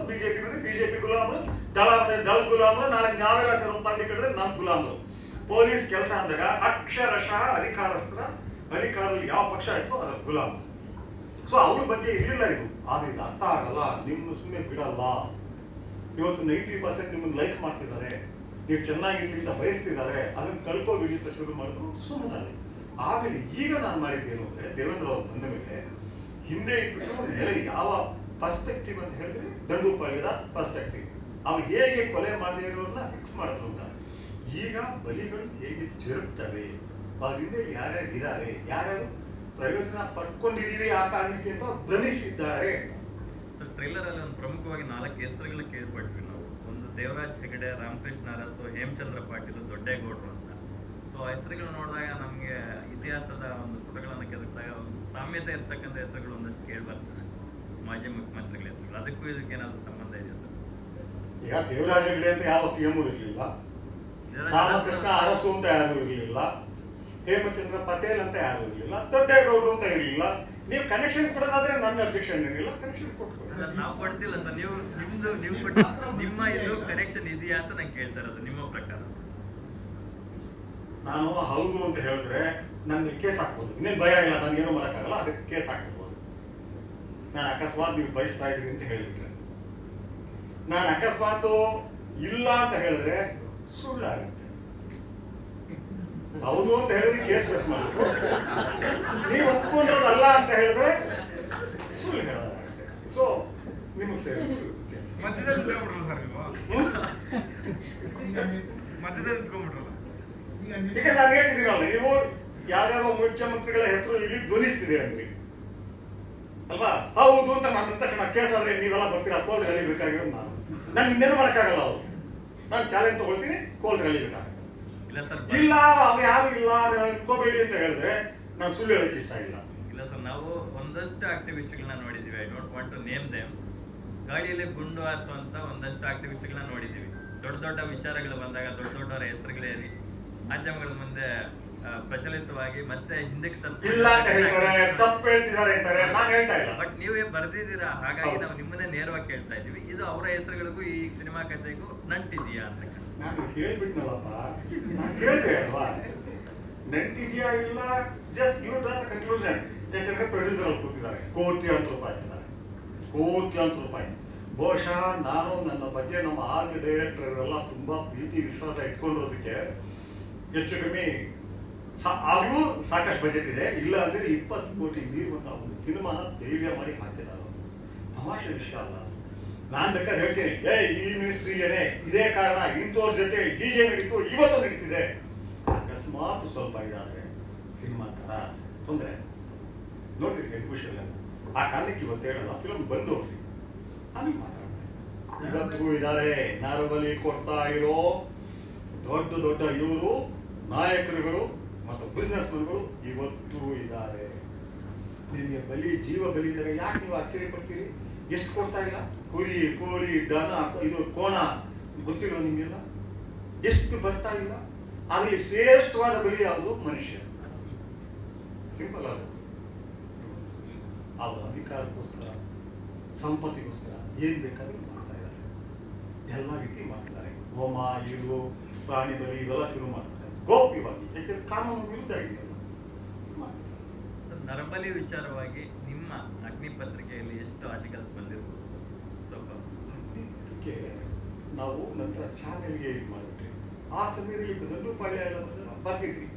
ಬಿಜೆಪಿ ಗುಲಾಮರು, ದಳದ ಗುಲಾಮರು, ನಾಳೆ ನಾವೆಲ್ಲ ಸೇರೋ ಪಾರ್ಟಿ ಕಟ್ಟಿದ್ರೆ ನಮ್ಮ ಗುಲಾಮರು. ಪೊಲೀಸ್ ಕೆಲಸ ಅಂದಾಗ ಅಕ್ಷರಶಃ ಅಧಿಕಾರದಲ್ಲಿ ಯಾವ ಪಕ್ಷ ಇತ್ತು ಅದರ ಗುಲಾಮ. ಸೊ ಅವ್ರ ಬಗ್ಗೆ ಇರಲಿಲ್ಲ ಇದು. ಆದ್ರೆ ಇದು ಅರ್ಥ ಆಗಲ್ಲ, ನಿಮ್ಮನ್ನು ಸುಮ್ಮನೆ ಬಿಡಲ್ಲ. ಇವತ್ತು 90% ನಿಮ್ಮನ್ನು ಲೈಕ್ ಮಾಡ್ತಿದ್ದಾರೆ, ನೀವು ಚೆನ್ನಾಗಿರ್ಲಿ ಅಂತ ಬಯಸ್ತಿದ್ದಾರೆ, ಅದನ್ನ ಕಳ್ಕೊಬಿಡಿ ಅಂತ ಶುರು ಮಾಡಿದ್ರು. ಸುಮ್ಮನೆ ಆಮೇಲೆ ಈಗ ನಾನು ಮಾಡಿದ್ದೇನು ಅಂದ್ರೆ, ದೇವೇಂದ್ರ ಅವ್ರು ಬಂದ ಮೇಲೆ ಹಿಂದೆ ಇಟ್ಬಿಟ್ಟು ನೆಲೆ ಯಾವ ಪರ್ಸ್ಪೆಕ್ಟಿವ್ ಅಂತ ಹೇಳಿದ್ರೆ ದಂಡುಪಾಳ್ಯದ ಪರ್ಸ್ಪೆಕ್ಟಿವ್, ಅವ್ರು ಹೇಗೆ ಕೊಲೆ ಮಾಡದೇ ಇರೋರನ್ನ ಫಿಕ್ಸ್ ಮಾಡಿದ್ರು ಅಂತ. ಈಗ ಬಲಿಗಳು ಹೇಗೆ ಜರುಗ್ತವೆ, ಅದರಿಂದ ಯಾರ್ಯಾರಿದ್ದಾರೆ, ಯಾರ್ಯಾರು ಪ್ರಯೋಜನ ಪಡ್ಕೊಂಡಿದ್ದೀವಿ ಆ ಕಾರಣಕ್ಕೆ ಅಂತ ಭ್ರಮಿಸಿದ್ದಾರೆ.
ಟ್ರೈಲರ್ ಅಲ್ಲಿ ಒಂದು ಪ್ರಮುಖವಾಗಿ 4 ಹೆಸರುಗಳನ್ನ ಕೇಳ್ಪಟ್ವಿ ನಾವು. ಒಂದು ದೇವರಾಜ್ ಹೆಗಡೆ, ರಾಮಕೃಷ್ಣ ಅರಸು, ಹೇಮಚಂದ್ರ ಪಾಟೀಲ್, ದೊಡ್ಡೇಗೌಡರು ಅಂತ. ಸೊ ಹೆಸರುಗಳು ನೋಡಿದಾಗ ನಮಗೆ ಇತಿಹಾಸದ ಒಂದು ಪುಟಗಳನ್ನು ಕೆದಕಿದಾಗ ಒಂದು ಸಾಮ್ಯತೆ ಇರ್ತಕ್ಕಂಥ ಹೆಸರುಗಳು ಒಂದಷ್ಟು ಕೇಳಿ ಬರ್ತದೆ. ಮಾಜಿ ಮುಖ್ಯಮಂತ್ರಿಗಳ ಹೆಸರುಗಳು, ಅದಕ್ಕೂ ಇದಕ್ಕೆ ಏನಾದ್ರು ಸಂಬಂಧ ಇದೆ ಸರ್?
ಈಗ ದೇವರಾಜ ಹೆಗಡೆ ಅಂತ ಯಾವ ಸಿಎಂ ಇರಲಿಲ್ಲ, ರಾಮಕೃಷ್ಣ ಅರಸು ಅಂತ ಯಾರು ಇರಲಿಲ್ಲ, ಹೇಮಚಂದ್ರ ಪಟೇಲ್ ಅಂತ ಯಾರು ಇರಲಿಲ್ಲ, ದೊಡ್ಡೇಗೌಡರು ಅಂತ ಇರಲಿಲ್ಲ. ನೀವು ಕನೆಕ್ಷನ್ ಕೊಡೋದಾದ್ರೆ ನನ್ನ ಅಬ್ಜೆಕ್ಷನ್ ಏನಿಲ್ಲ, ಕನೆಕ್ಷನ್ ಕೊಟ್ಟು
ನಾವು ಕೊಡ್ತಿಲ್ಲ ಸರ್. ನೀವು ನಿಮ್ಮ ಇದು ಕನೆಕ್ಷನ್ ಇದೆಯಾ ಅಂತ ನಂಗೆ ಕೇಳ್ತಾ ಇರೋದು ನಿಮ್ಮ ಪ್ರಕಾರ.
ನಾನು ಹೌದು ಅಂತ ಹೇಳಿದ್ರೆ ನನ್ಗೆ ಕೇಸ್ ಹಾಕ್ಬೋದು, ಇನ್ನೇನು ಭಯ ಇಲ್ಲ, ನನಗೇನು ಮಾಡೋಕ್ಕಾಗಲ್ಲ, ಅದಕ್ಕೆ ಕೇಸ್ ಹಾಕ್ಬಿಡ್ಬೋದು. ನಾನು ಅಕಸ್ಮಾತ್ ನೀವು ಬಯಸ್ತಾ ಇದ್ದೀವಿ ಅಂತ ಹೇಳಿಬಿಟ್ರೆ, ನಾನು ಅಕಸ್ಮಾತ್ ಇಲ್ಲ ಅಂತ ಹೇಳಿದ್ರೆ ಸುಳ್ಳಾಗುತ್ತೆ. ಹೌದು ಅಂತ ಹೇಳಿದ್ರೆ ಕೇಸ್ ಫೇಸ್ ಮಾಡಬೇಕು, ನೀವು ಒಪ್ಕೊಂಡ್ರದಲ್ಲ ಅಂತ ಹೇಳಿದ್ರೆ ಸುಳ್ಳು ಹೇಳೋದಾಗುತ್ತೆ. ಸೊ ನಿಮಗೆ ಸೇರಿ
ಮಧ್ಯದಲ್ಲಿ ಇಟ್ಕೊಂಡ್ಬಿಟ್ರಲ್ಲ ಸರ್ ನೀವು, ಮಧ್ಯದಲ್ಲಿ ಇಟ್ಕೊಂಡ್ಬಿಟ್ರಲ್ಲ.
ಈಗ ನಾನು ಹೇಳ್ತಿದ್ದೀನಲ್ಲ, ನೀವು ಯಾವ್ಯಾವ ಮುಖ್ಯಮಂತ್ರಿಗಳ ಹೆಸರು ಇಲ್ಲಿ ಧ್ವನಿಸ್ತಿದೆ ಅಂದ್ರಿ ಅಲ್ವಾ? ಹೌದು ಅಂತ ನನ್ನ ತಕ್ಷಣ ಕೇಸ್ ಆದ್ರೆ ನೀವೆಲ್ಲ ಬರ್ತೀರಾ, ಕೋರ್ಟ್ ಕಲಿಬೇಕಾಗಿರೋದು ನಾನು ಇನ್ನೇನು ಮಾಡೋಕ್ಕಾಗಲ್ಲ. ಅವರು ನಾನು ಚಾಲೆಂಜ್ ತಗೊಳ್ತೀನಿ, ಕೋರ್ಟ್ ಕಲಿಬೇಕಾಗ. ಇಲ್ಲ ಅವ್ರು ಯಾರು ಇಲ್ಲ ಅನ್ಕೋಬೇಡಿ ಅಂತ ಹೇಳಿದ್ರೆ ನಾನು ಸುಳ್ಳು ಹೇಳೋಕೆ ಇಷ್ಟ ಇಲ್ಲ.
ಇಲ್ಲ ಸರ್, ನಾವು ಒಂದಷ್ಟು ಆಕ್ಟಿವಿಸ್ಟ್ಗಳನ್ನ ನೋಡಿದೀವಿ. I don't want to name them. ಗಾಳಿಯಲ್ಲಿ ಗುಂಡು ಹಾರಿಸುವಂತ ಒಂದಷ್ಟು ಆಕ್ಟಿವಿಸ್ಟ್ಗಳನ್ನ ನೋಡಿದೀವಿ. ದೊಡ್ಡ ವಿಚಾರಗಳು ಬಂದಾಗ ದೊಡ್ಡವರ ಹೆಸರುಗಳೇರಿ ಮಾಧ್ಯಮಗಳ ಮುಂದೆ ಪ್ರಚಲಿತವಾಗಿ ಮತ್ತೆ ಹಿಂದಕ್ಕೆ
ಇಲ್ಲ ಅಂತ ಹೇಳ್ತಾರೆ, ತಪ್ಪು ಹೇಳ್ತಿದ್ದಾರೆ ಅಂತಾರೆ. ನಾನು ಹೇಳ್ತಾ ಇಲ್ಲ,
ಬಟ್ ನೀವೇ ಬರ್ದಿದ್ದೀರಾ, ಹಾಗಾಗಿ ನಾವು ನಿಮ್ಮನ್ನೇ ನೇರವಾಗಿ ಕೇಳ್ತಾ ಇದೀವಿ. ಇದು ಅವರ ಹೆಸರುಗಳಿಗೂ ಈ ಸಿನಿಮಾ ಕಥೆಗೂ ನಂಟಿದೆಯಾ ಅಂತ.
ನಾನು ಹೇಳ್ಬಿಟ್ನಲ್ಲಪ್ಪ, ನಾನು ಹೇಳ್ದೆ ಅಲ್ವಾ, ನಂಟಿದೆಯಾ ಇಲ್ಲ, just you draw the conclusion. ಯಾಕಂದ್ರೆ ಪ್ರೊಡ್ಯೂಸರ್ ಅಲ್ಲಿ ಕೂತಿದ್ದಾರೆ, ಕೋಟ್ಯಾಂತರ ರೂಪಾಯಿ ಹಾಕಿದ್ದಾರೆ, ಕೋಟ್ಯಾಂತರ ರೂಪಾಯಿ. ಬಹುಶಃ ನಾನು ನನ್ನ ಬಗ್ಗೆ ನಮ್ಮ ಆರ್ಟ್ ಡೈರೆಕ್ಟರ್ ಎಲ್ಲ ತುಂಬಾ ಪ್ರೀತಿ ವಿಶ್ವಾಸ ಇಟ್ಕೊಂಡಿರೋದಕ್ಕೆ ಹೆಚ್ಚು ಕಮ್ಮಿ ಆಗ್ಲೂ ಸಾಕಷ್ಟು ಬಜೆಟ್ ಇದೆ. ಇಲ್ಲ ಅಂದ್ರೆ 20 ಕೋಟಿ ಮೀರುವಂತ ಒಂದು ಸಿನಿಮಾನ ಧೈರ್ಯ ಮಾಡಿ ಹಾಕಿದ್ದಾರೆ. ತಮಾಷೆ ವಿಷಯ ಅಲ್ಲ. ನಾನ್ ಬೇಕಾದ್ರೆ ಹೇಳ್ತೀನಿ, ಈ ಮಿನಿಸ್ಟ್ರಿಗೇನೆ ಇದೇ ಕಾರಣ, ಇಂಥವ್ರ ಜೊತೆ ಹೀಗೆ ನಡೀತು, ಇವತ್ತು ನಡೀತಿದೆ. ಅಕಸ್ಮಾತ್ ಸ್ವಲ್ಪ ಇದಾದ್ರೆ ಸಿನಿಮಾ ತರ ತೊಂದರೆ ನೋಡಿದ್ರಿ ಎಕ್ಸಿಬಿಷನ್ ಎಲ್ಲ. ಆ ಕಾರಣಕ್ಕೆ ಇವತ್ತು ಹೇಳಲ್ಲ, ಫಿಲಮ್ ಬಂದು ಹೋಗ್ಲಿ ಆಮೇಲೆ ಮಾತಾಡೋಣ. ಇವತ್ತಿಗೂ ಇದ್ದಾರೆ ನರಬಲಿ ಕೊಡ್ತಾ ಇರೋ ದೊಡ್ಡ ಇವರು ನಾಯಕರುಗಳು ಮತ್ತು ಬಿಸ್ನೆಸ್ ಮನ್ಗಳು ಇವತ್ತು ಇದ್ದಾರೆ. ನಿಮಗೆ ಜೀವ ಬಲಿ ಇದ್ದಾಗ ಯಾಕೆ ನೀವು ಆಶ್ಚರ್ಯ ಪಡ್ತೀರಿ? ಎಷ್ಟು ಕೊಡ್ತಾ ಇಲ್ಲ? ಕುರಿ, ಕೋಳಿ, ದನ, ಇದು ಕೋಣ ಗೊತ್ತಿಲ್ಲ ನಿಮಗೆಲ್ಲ, ಎಷ್ಟು ಬರ್ತಾ ಇಲ್ಲ. ಆದರೆ ಶ್ರೇಷ್ಠವಾದ ಬಲಿ ಯಾವುದು? ಮನುಷ್ಯ. ಸಿಂಪಲ್ ಆಗ ಅವರ ಅಧಿಕಾರಕ್ಕೋಸ್ಕರ, ಸಂಪತ್ತಿಗೋಸ್ಕರ ಏನ್ ಬೇಕಾದ್ರೂ ಮಾಡ್ತಾ ಇದ್ದಾರೆ. ಎಲ್ಲ ರೀತಿ ಮಾಡ್ತಾರೆ. ಹೋಮ, ಇದು ಪ್ರಾಣಿ ಬಲಿ ಇವೆಲ್ಲ ಶುರು ಮಾಡ್ತಾರೆ ಗೌಪ್ಯವಾಗಿ, ಯಾಕೆಂದ್ರೆ ಕಾನೂನು ವಿರುದ್ಧ ಇದೆಯಲ್ಲ ಮಾಡ್ತಾರೆ.
ನರಬಲಿ ವಿಚಾರವಾಗಿ ನಿಮ್ಮ ಅಗ್ನಿ ಪತ್ರಿಕೆಯಲ್ಲಿ ಎಷ್ಟು ಆರ್ಟಿಕಲ್ಸ್ ಬಂದಿರ್ಬೋದು? ಸ್ವಲ್ಪ
ಅಗ್ನಿ ಪತ್ರಿಕೆ ನಾವು ನಂತರ ಚಾನೆಲ್ಗೆ ಇದು ಮಾಡಿಬಿಟ್ರಿ. ಆ ಸಮಯದಲ್ಲಿ ದಂಡುಪಾಳ್ಯ ಎಲ್ಲ ಬರ್ತಿದ್ವಿ,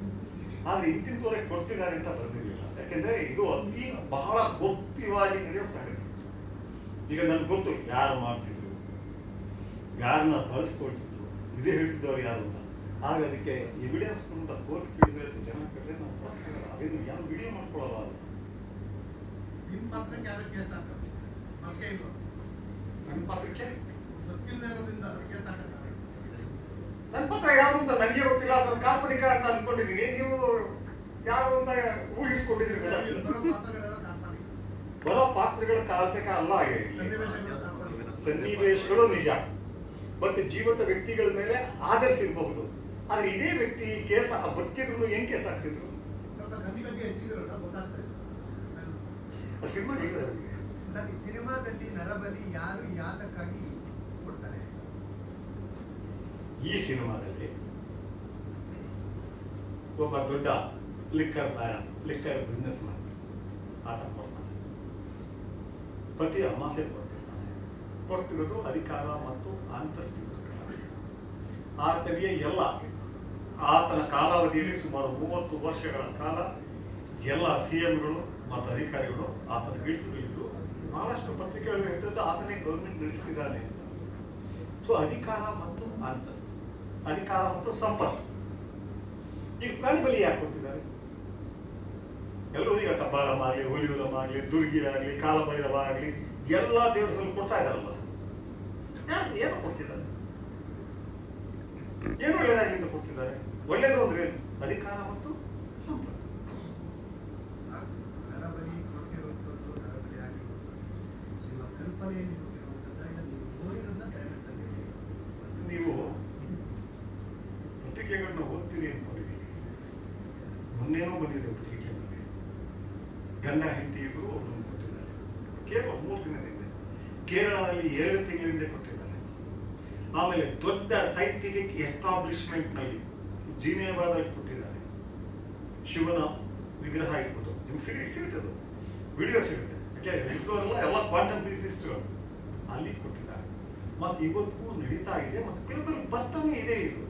ಆದರೆ ಇಂತಿಂತವರೆಗೆ ಕೊಡ್ತಿದ್ದಾರೆ ಅಂತ ಬರ್ತಿರ್ಲಿಲ್ಲ. ಯಾಕೆಂದ್ರೆ ಇದು ಅತಿ ಬಹಳ ಗೌಪ್ಯವಾಗಿ ನಡೆಯೋ ಸಂಗತಿ. ಈಗ ನನ್ಗೆ ಗೊತ್ತು ಯಾರು ಮಾಡ್ತಿದ್ರು, ಯಾರನ್ನ ಬಳಸ್ಕೊಳ್ತಿದ್ರು, ಇದೇ ಹೇಳ್ತಿದ್ದವ್ರು ಯಾರು ಅಂತ. ಆಗ ಅದಕ್ಕೆ ಎವಿಡೆನ್ಸ್ ಅಂತ ಕೋರ್ಟ್ ಕೇಳಿದ್ರೆ ಅಥವಾ ಜನ ಕೇಳಿದ್ರೆ ನಾವು ಕೊಡ್ತೀವಲ್ಲ, ಅದೇನು ಯಾರು ವಿಡಿಯೋ ಮಾಡ್ಕೊಳ್ಳಲ್ಲ. ಅದು
ನಿಮ್ಮ ಪತ್ರಕ್ಕೆ ಯಾರು ಕೇಸ್ ಹಾಕೋದು? ನಮಗೆ ಇಲ್ಲ.
ನನ್ನ ಪತ್ರಕ್ಕೆ
ಗೊತ್ತಿಲ್ಲದೆ ಇರೋದ್ರಿಂದ ಕೇಸ್ ಹಾಕೋದು.
ನನ್ನ ಪತ್ರ ಯಾವುದು ಅಂತ ನನಗೆ ಗೊತ್ತಿಲ್ಲ, ಅದನ್ನು ಕಾಲ್ಪನಿಕ ಅಂತ ಅನ್ಕೊಂಡಿದ್ದೀನಿ. ನೀವು ಯಾರು ಅಂತ ಊಹಿಸ್ಕೊಂಡಿದ್ರಿ ಗೊತ್ತಾಗಿಲ್ಲ.
ಬರೋ ಪಾತ್ರಗಳೆಲ್ಲ ಕಾಲ್ಪನಿಕ.
ಬರೋ ಪಾತ್ರಗಳ ಕಾಲ್ಪನಿಕ ಅಲ್ಲ. ಆಗಿದೆ
ಸನ್ನಿವೇಶಗಳು ಕಾಲ್ಪನಿಕ.
ಸನ್ನಿವೇಶಗಳು ನಿಜ, ಮತ್ತೆ ಜೀವಂತ ವ್ಯಕ್ತಿಗಳ ಮೇಲೆ ಆಧರಿಸಿರಬಹುದು. ಆದ್ರೆ ಇದೇ ವ್ಯಕ್ತಿ ಕೇಸ್ ಬದುಕಿದ್ರು ಏನ್ ಕೇಸ್ ಆಗ್ತಿದ್ರು?
ಸ್ವಲ್ಪ ಗಂದಿ ಹೆಚ್ಚಿದ್ರಲ್ಲ, ಗೊತ್ತಾಗ್ತಾ ಇದೆ.
ಸಿನಿಮಾ ಇದೆ ಅವ್ರಿಗೆ.
ಸರ್, ಈ ಸಿನಿಮಾದಲ್ಲಿ ನರಬಲಿ ಯಾರು ಯಾತಕ್ಕಾಗಿ ಕೊಡ್ತಾರೆ?
ಈ ಸಿನಿಮಾದಲ್ಲಿ ಒಬ್ಬ ದೊಡ್ಡ ಲಿಕ್ಕರ್ ಬಿಸ್ನೆಸ್ ಮ್ಯಾನ್ ಆತ ಕೊಡ್ತಾನೆ. ಪ್ರತಿ ಅಮಾಸೆ ಕೊಡ್ತಿರ್ತಾನೆ. ಕೊಡ್ತಿರೋದು ಅಧಿಕಾರ ಮತ್ತು ಅಂತಸ್ತಿಗೋಸ್ಕರ. ಆತನಿಗೆ ಎಲ್ಲ ಆತನ ಕಾಲಾವಧಿಯಲ್ಲಿ ಸುಮಾರು 30 ವರ್ಷಗಳ ಕಾಲ ಎಲ್ಲ CMಗಳು ಮತ್ತು ಅಧಿಕಾರಿಗಳು ಆತನ ಹಿಡಿತದಲ್ಲಿದ್ದು ಬಹಳಷ್ಟು ಪತ್ರಿಕೆಗಳು ಹೇಳಿದ್ದು ಆತನೇ ಗೌರ್ಮೆಂಟ್ ನಡೆಸ್ತಿದ್ದಾನೆ ಅಂತ. ಸೊ ಅಧಿಕಾರ ಮತ್ತು ಅಂತಸ್ತು, ಅಧಿಕಾರ ಮತ್ತು ಸಂಪತ್ತು. ಈಗ ಪ್ರಾಣಿ ಬಲಿ ಯಾಕೆ ಕೊಡ್ತಿದ್ದಾರೆ? ಎಲ್ಲರೂ ಈಗ ಕಬ್ಬಾಳಮ್ಮ ಆಗಲಿ, ಹುಲಿಯೂರಮ್ಮ ಆಗಲಿ, ದುರ್ಗಿ ಆಗಲಿ, ಕಾಲಭೈರವ ಆಗಲಿ ಎಲ್ಲ ದೇವಸ್ಥಾನ ಕೊಡ್ತಾ ಇದ್ದಾರಲ್ಲ. ಯಾರು ಏನೋ ಕೊಡ್ತಿದ್ದಾರೆ? ಏನು ಒಳ್ಳೇದಾಗಲಿಂದ ಕೊಡ್ತಿದ್ದಾರೆ? ಒಳ್ಳೇದು ಅಂದ್ರೆ ಏನು? ಅಧಿಕಾರ ಮತ್ತು ಸಂಪತ್ತು.
ನರಬಲಿ ಕೊಟ್ಟಿರುವಂಥದ್ದು, ನರಬಲಿ ಆಗಿರುವಂಥದ್ದು ನಿಮ್ಮ ಕಲ್ಪನೆಯಲ್ಲಿ ಕೊಟ್ಟಿರುವಂಥದ್ದನ್ನ ನೀವು ಓದಿರೋದನ್ನ ತೆರೆದಲ್ಲಿ
ನೀವು ಪತ್ರಿಕೆಗಳನ್ನ ಓದ್ತೀರಿ ಅಂದ್ಕೊಂಡಿದ್ದೀನಿ. ಮೊನ್ನೇನೋ ಬಂದಿದೆ ಪತ್ರಿಕೆಯಲ್ಲಿ, ಗಂಡ ಹೆಂಡತಿ ಇಬ್ಬರು ಒಬ್ಬರನ್ನು ಕೊಟ್ಟಿದ್ದಾರೆ. ಕೇವಲ 3 ದಿನದಿಂದ. ಕೇರಳದಲ್ಲಿ 2 ತಿಂಗಳಿಂದ ಕೊಟ್ಟಿದ್ದಾರೆ. ಆಮೇಲೆ ದೊಡ್ಡ ಸೈಂಟಿಫಿಕ್ ಎಸ್ಟಾಬ್ಲಿಷ್ಮೆಂಟ್ ನಲ್ಲಿ ಜಿನೇವಾದಲ್ಲಿ ಕೊಟ್ಟಿದ್ದಾರೆ. ಶಿವನ ವಿಗ್ರಹ ಇಟ್ಬಿಟ್ಟು ನಿಮ್ಗೆ ಸಿಗುತ್ತದೆ, ವಿಡಿಯೋ ಸಿಗುತ್ತೆ. ಯಾಕೆ ಇದ್ದವರೆಲ್ಲ ಎಲ್ಲ ಕ್ವಾಂಟಮ್ ಫಿಸಿಸಿಸ್ಟ್ಗಳು ಅಲ್ಲಿ ಕೊಟ್ಟಿದ್ದಾರೆ. ಮತ್ತು ಇವತ್ತು ನಡೀತಾ ಇದೆ, ಮತ್ತು ಪೇಪರ್ ಬರ್ತಾನೆ ಇದೆ. ಇದು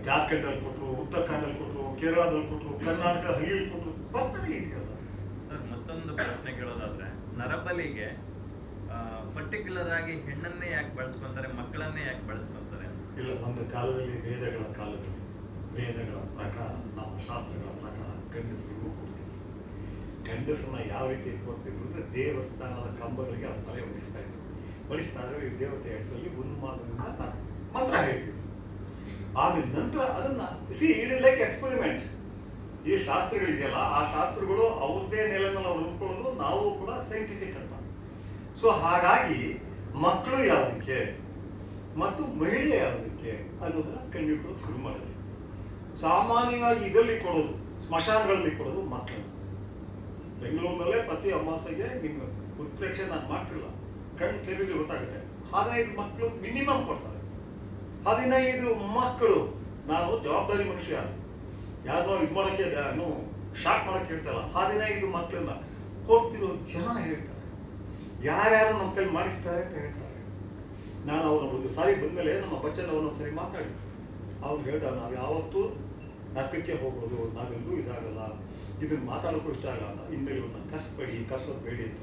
ಜಾರ್ಖಂಡಲ್ಲಿ ಕೊಟ್ಟರು, ಉತ್ತರಾಖಂಡಲ್ಲಿ ಕೊಟ್ಟರು, ಕೇರಳದಲ್ಲಿ ಕೊಟ್ಟರು, ಕರ್ನಾಟಕ ಹಳ್ಳಿಯಲ್ಲಿ ಕೊಟ್ಟರು, ಬರ್ತಾನೆ ಇದೆಯಲ್ಲ.
ಸರ್, ಮತ್ತೊಂದು ಪ್ರಶ್ನೆ ಕೇಳೋದಾದ್ರೆ, ನರಬಲಿಗೆ ಪರ್ಟಿಕ್ಯುಲರ್ ಆಗಿ ಹೆಣ್ಣನ್ನೇ ಯಾಕೆ ಬಳಸ್ಕೊಂತಾರೆ, ಮಕ್ಕಳನ್ನೇ ಯಾಕೆ ಬಳಸ್ಕೊಂತಾರೆ?
ಇಲ್ಲ, ಒಂದು ಕಾಲದಲ್ಲಿ ವೇದಗಳ ಪ್ರಕಾರ, ನಮ್ಮ ಶಾಸ್ತ್ರಗಳ ಪ್ರಕಾರ ಗಂಡಸರಿಗೂ ಕೊಡ್ತೀವಿ. ಗಂಡಸರನ್ನ ಯಾವ ರೀತಿ ಕೊಡ್ತಿದ್ರು ಅಂದ್ರೆ ದೇವಸ್ಥಾನದ ಕಂಬಗಳಿಗೆ ಅವ್ರ ತಲೆ ಹೊಡಿಸ್ತಾ ಇದ್ರು. ದೇವತೆ ಹೆಸರಲ್ಲಿ ಉನ್ಮಾದದಿಂದ ಮಂತ್ರ ಹೇಳ್ತಿದ್ರು. ಆಮೇಲೆ ನಂತರ ಅದನ್ನ ಇಟ್ ಇಸ್ ಲೈಕ್ ಎಕ್ಸ್ಪೆರಿಮೆಂಟ್. ಈ ಶಾಸ್ತ್ರಗಳಿದೆಯಲ್ಲ, ಆ ಶಾಸ್ತ್ರಗಳು ಅವ್ರದ್ದೇ ನೆಲೆನಲ್ಲಿ ಅವ್ರು ಅಂದ್ಕೊಳ್ಳೋದು, ನಾವು ಕೂಡ ಸೈಂಟಿಫಿಕ್ ಅಂತ. ಸೊ ಹಾಗಾಗಿ ಮಕ್ಕಳು ಯಾವುದಕ್ಕೆ ಮತ್ತು ಮಹಿಳೆ ಯಾವುದಕ್ಕೆ ಅನ್ನೋದನ್ನ ಕಂಡುಹಿಡಿಯೋದು ಶುರು ಮಾಡಿದ್ವಿ. ಸಾಮಾನ್ಯವಾಗಿ ಇದರಲ್ಲಿ ಕೊಡೋದು, ಸ್ಮಶಾನಗಳಲ್ಲಿ ಕೊಡೋದು ಮಕ್ಕಳು. ಬೆಂಗಳೂರಿನಲ್ಲೇ ಪ್ರತಿ ಅಮಾವಾಸ್ಯೆಗೆ ನಿಮ್ಮ ಉತ್ಪ್ರೇಕ್ಷೆ ನಾನು ಮಾಡ್ತಿಲ್ಲ, ಕಣ್ಣು ತೆರೆದು ಗೊತ್ತಾಗುತ್ತೆ. 15 ಮಕ್ಕಳು ಮಿನಿಮಮ್ ಕೊಡ್ತಾರೆ. 15 ಮಕ್ಕಳು. ನಾನು ಜವಾಬ್ದಾರಿ ಮನುಷ್ಯ, ಯಾರನ್ನೋ ಇದು ಮಾಡೋಕ್ಕೆ ಶಾಕ್ ಮಾಡೋಕ್ಕೆ ಹೇಳ್ತಲ್ಲ. 15 ಮಕ್ಕಳನ್ನ ಕೊಡ್ತಿರೋ ಜನ ಹೇಳ್ತಾರೆ, ಯಾರ್ಯಾರು ನಮ್ಮ ಕೈಲಿ ಮಾಡಿಸ್ತಾರೆ ಅಂತ ಹೇಳ್ತಾರೆ. ನಾನು ಅವ್ರನ್ನ ಒಂದು ಸಾರಿ ಬಂದಮೇಲೆ ನಮ್ಮ ಬಚ್ಚನ್ ಅವ್ರನ್ನ ಸರಿ ಮಾತಾಡಿ ಅವ್ರು ಹೇಳ್ದ, ನಾವು ಯಾವತ್ತೂ ನರ್ಕಕ್ಕೆ ಹೋಗೋದು, ನಾವೆಲ್ಲೂ ಇದಾಗಲ್ಲ, ಇದನ್ನ ಮಾತಾಡೋಕ್ಕೂ ಇಷ್ಟ ಆಗಲ್ಲ ಅಂತ. ಇನ್ಮೇಲೆ ಇವ್ರನ್ನ ಕರ್ಸೋದು ಬೇಡಿ ಅಂತ.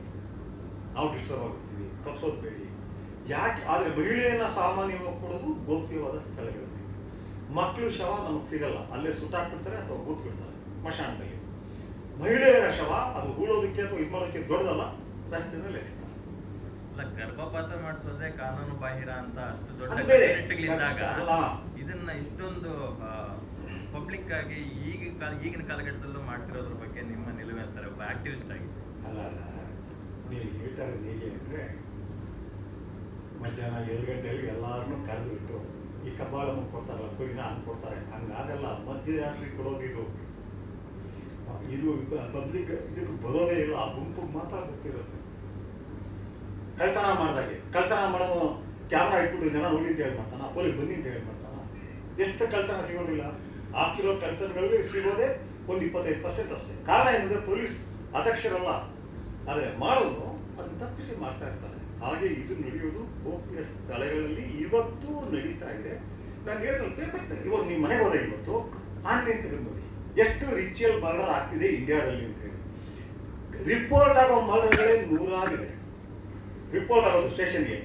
ನಾವು ಡಿಸ್ಟರ್ಬ್ ಆಗ್ಬಿಡ್ತೀವಿ, ಕರ್ಸೋದು ಬೇಡಿ. ಯಾಕೆ ಆದರೆ ಮಹಿಳೆಯನ್ನ ಸಾಮಾನ್ಯವಾಗಿ ಕೊಡೋದು ಗೌಪ್ಯವಾದ ಸ್ಥಳಗಳಲ್ಲಿ. ಮಕ್ಕಳು ಶವ ನಮಗೆ ಸಿಗಲ್ಲ, ಅಲ್ಲೇ ಸುಟ್ಟಾಕ್ಬಿಡ್ತಾರೆ ಅಥವಾ ಕೂತ್ಬಿಡ್ತಾರೆ ಸ್ಮಶಾನದಲ್ಲಿ. ಮಹಿಳೆಯರ ಶವ ಅದು ಹೂಳೋದಕ್ಕೆ ಅಥವಾ ಇದು ಮಾಡೋದಕ್ಕೆ ದೊಡ್ಡದಲ್ಲ, ರಸ್ತೆಯಲ್ಲೇ ಸಿಗ್ತಾರೆ.
ಗರ್ಭಪಾತ ಮಾಡಿಸೋದೇ ಕಾನೂನು ಬಾಹಿರ ಅಂತ ಅಷ್ಟು ದೊಡ್ಡ
ಅಲ್ಲ.
ಇದನ್ನ ಇಷ್ಟೊಂದು ಪಬ್ಲಿಕ್ ಆಗಿ ಈಗಿನ ಕಾಲಘಟ್ಟದಲ್ಲೂ ಮಾಡ್ತಿರೋದ್ರ ಬಗ್ಗೆ ನಿಮ್ಮ ನಿಲುವೆ ಅಂತಾರೆ ಒಬ್ಬ ಆಕ್ಟಿವಿಸ್ಟ್ ಆಗಿ?
ಅಲ್ಲ, ನೀವು ಹೇಳ್ತಾ ಇರೋದು ಹೇಗೆ ಅಂದರೆ, ಮಧ್ಯಾಹ್ನ 7 ಗಂಟೆಯಲ್ಲಿ ಎಲ್ಲರನ್ನೂ ಕರೆದು ಬಿಟ್ಟು ಈ ಕಬ್ಬಾಳಮ್ಮ ಕೊಡ್ತಾರಲ್ಲ, ಕುರಿನ ಹಂಗೆ ಕೊಡ್ತಾರೆ. ಹಂಗಾಗಲ್ಲ, ಮಧ್ಯರಾತ್ರಿ ಕೊಡೋದು ಇದು ಪಬ್ಲಿಕ್ ಇದಕ್ಕೆ ಬರೋದೇ ಇಲ್ಲ. ಆ ಗುಂಪಿಗೆ ಮಾತ್ರ ಗೊತ್ತಿರುತ್ತೆ. ಕಳ್ತನ ಮಾಡಿದಾಗೆ, ಕಳ್ತನ ಮಾಡೋ ಕ್ಯಾಮ್ರಾ ಇಟ್ಬಿಟ್ಟು ಜನ ನೋಡಿ ಅಂತ ಹೇಳಿ ಮಾಡ್ತಾನ, ಪೊಲೀಸ್ ಬನ್ನಿ ಅಂತ ಹೇಳಿ ಮಾಡ್ತಾನ. ಎಷ್ಟು ಕಳ್ತನ ಸಿಗೋದಿಲ್ಲ, ಆಗ್ತಿರೋ ಕಳ್ತನಗಳಲ್ಲಿ ಸಿಗೋದೇ ಒಂದು 25% ಅಷ್ಟೇ. ಕಾರಣ ಏನಂದ್ರೆ ಪೊಲೀಸ್ ಅದಕ್ಷರಲ್ಲ, ಆದರೆ ಮಾಡೋದು ಅದನ್ನು ತಪ್ಪಿಸಿ ಮಾಡ್ತಾ ಇರ್ತಾರೆ. ಹಾಗೆ ಇದು ನಡೆಯೋದು ಗೋಪ್ಯ ಸ್ಥಳಗಳಲ್ಲಿ ಇವತ್ತು ನಡೀತಾ ಇದೆ. ನಾನು ಹೇಳಿದ್ರೆ ಪೇಪರ್ ಇವತ್ತು ನಿಮ್ಮ ಮನೆಗೆ ಹೋದ ಇವತ್ತು ಆನ್ಲೈನ್ ತೆಗೆದು ನೋಡಿ ಎಷ್ಟು ರಿಚುವಲ್ ಮರ್ಡರ್ ಆಗ್ತಿದೆ ಇಂಡಿಯಾದಲ್ಲಿ ಅಂತ ಹೇಳಿ. ರಿಪೋರ್ಟ್ ಆಗೋ ಮರ್ಡರ್ಗಳೇ 100 ಇದೆ, ರಿಪೋರ್ಟ್ ಆಗೋದು ಸ್ಟೇಷನ್ಗೆ.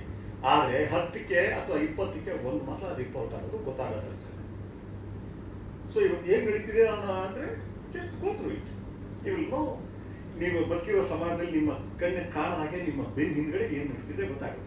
ಆದರೆ 10ಕ್ಕೆ ಅಥವಾ 20ಕ್ಕೆ ಒಂದು ಮಾತ್ರ ರಿಪೋರ್ಟ್ ಆಗೋದು ಗೊತ್ತಾಗೋದಷ್ಟೇ. ಸೊ ಇವತ್ತು ಹೇಗೆ ನಡೀತಿದೆ ಅಂದರೆ ಜಸ್ಟ್ ಗೋ ಥ್ರೂ ಇಟ್. ನೀವು ಬದುಕಿರೋ ಸಮಾಜದಲ್ಲಿ ನಿಮ್ಮ ಕಣ್ಣಿಗೆ ಕಾಣದ ಹಾಗೆ ನಿಮ್ಮ ಬೆನ್ನ ಹಿಂದ್ಗಡೆ ಏನು ನಡೀತಿದೆ ಗೊತ್ತಾಗುತ್ತೆ.